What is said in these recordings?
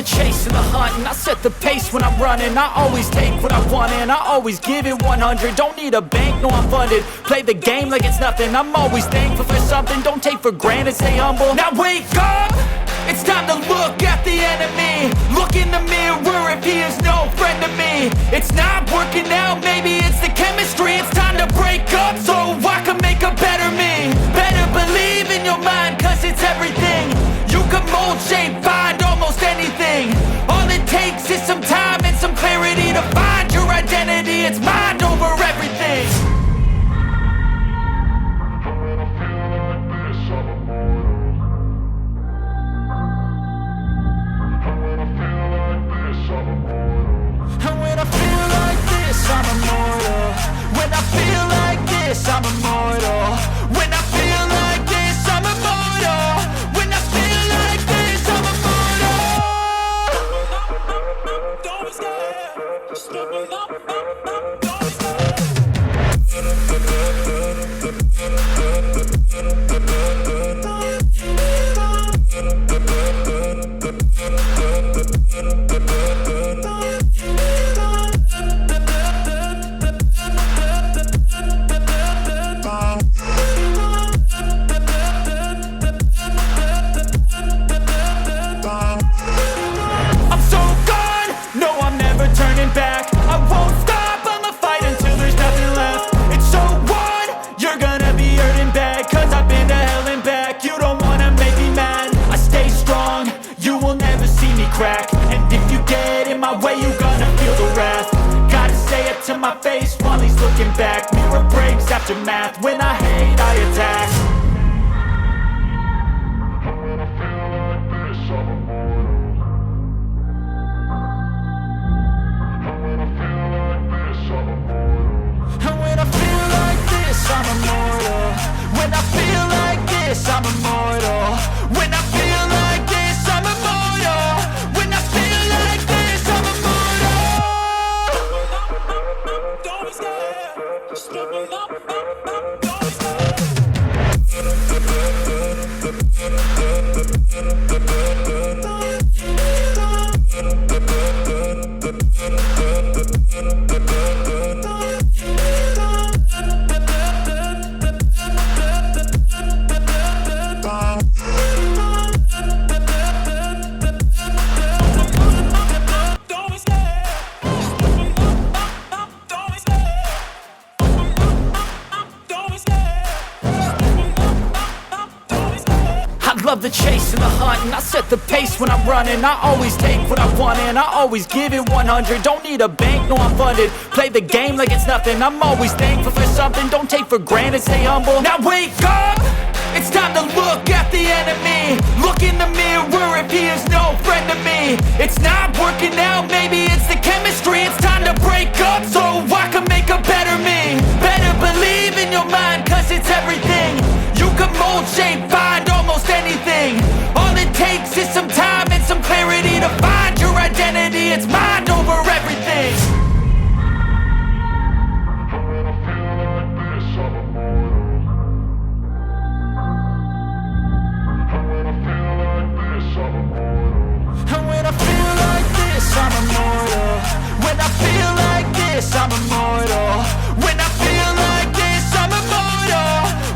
the chase and the hunt, and I set the pace when I'm running. I always take what I want and I always give it 100. Don't need a bank, no I'm funded. Play the game like it's nothing. I'm always thankful for something. Don't take for granted, stay humble. Now wake up! It's time to look at the enemy. Look in the mirror if he is no friend to me. It's not working out, maybe it's the chemistry. It's time to break up so I can make a better me. Better believe in your mind, cause it's everything. You can mold, shape, find almost anything. All it takes is some time and some clarity to find your identity. It's mind over everything. I'm immortal. When I feel like this, I'm immortal. When I feel like this, I'm immortal. When I feel like this, I'm immortal. Don't be scared. Just let me know. Don't be scared. And if you get in my way, you're gonna feel the wrath. Gotta say it to my face while he's looking back. Mirror breaks after math. When I hate, I attack. When I feel like this, I'm immortal. When I feel like this, I'm immortal. And when I feel like this, I'm immortal. When I feel like this, I'm immortal. When I feel like this, I'm immortal. When I feel like this, I'm immortal. Don't be scared. Just let me know. Don't be scared. Love the chase and the hunt, and I set the pace when I'm running. I always take what I want and I always give it 100. Don't need a bank, no I'm funded. Play the game like it's nothing. I'm always thankful for something. Don't take for granted, stay humble. Now wake up! It's time to look at the enemy. Look in the mirror if he is no friend to me. It's not working out, maybe it's the chemistry. It's time to break up so I can make a better me. Better believe in your mind, cause it's everything. You can mold, shape, find almost anything. All it takes is some time and some clarity to find your identity. It's mind over everything. When I feel like this, I'm immortal. When I feel like this, I'm immortal. And when I feel like this, I'm immortal. When I feel like this, I'm immortal. When I feel like this, I'm immortal.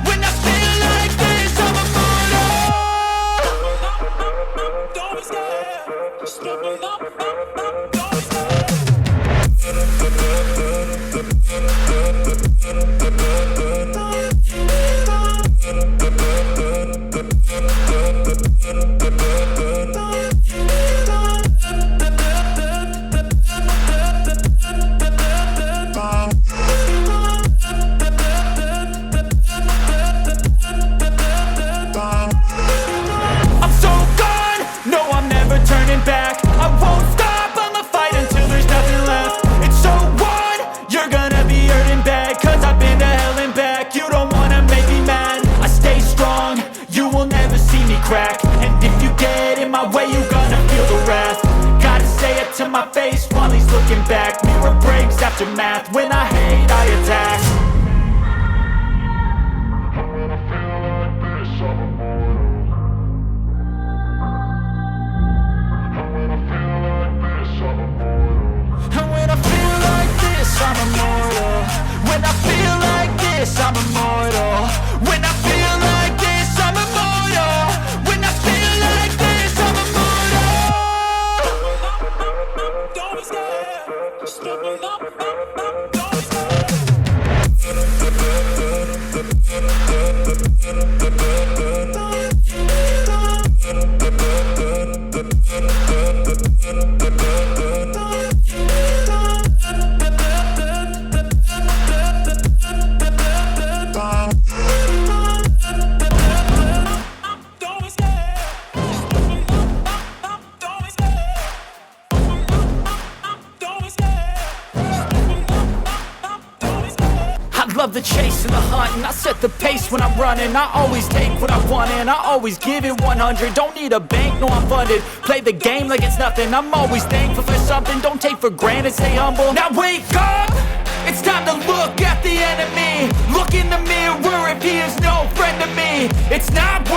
When I feel like this, I'm immortal. Don't be scared. Just let me know. Don't be scared. Crack. And if you get in my way, you're gonna feel the wrath. Gotta say it to my face while he's looking back. Mirror breaks after math. When I hate, I attack. When I feel like this, I'm immortal. When I feel Love the chase and the hunt, and I set the pace when I'm running. I always take what I want and I always give it 100. Don't need a bank, no I'm funded. Play the game like it's nothing. I'm always thankful for something. Don't take for granted, stay humble. Now wake up! It's time to look at the enemy. Look in the mirror if he is no friend to me. It's not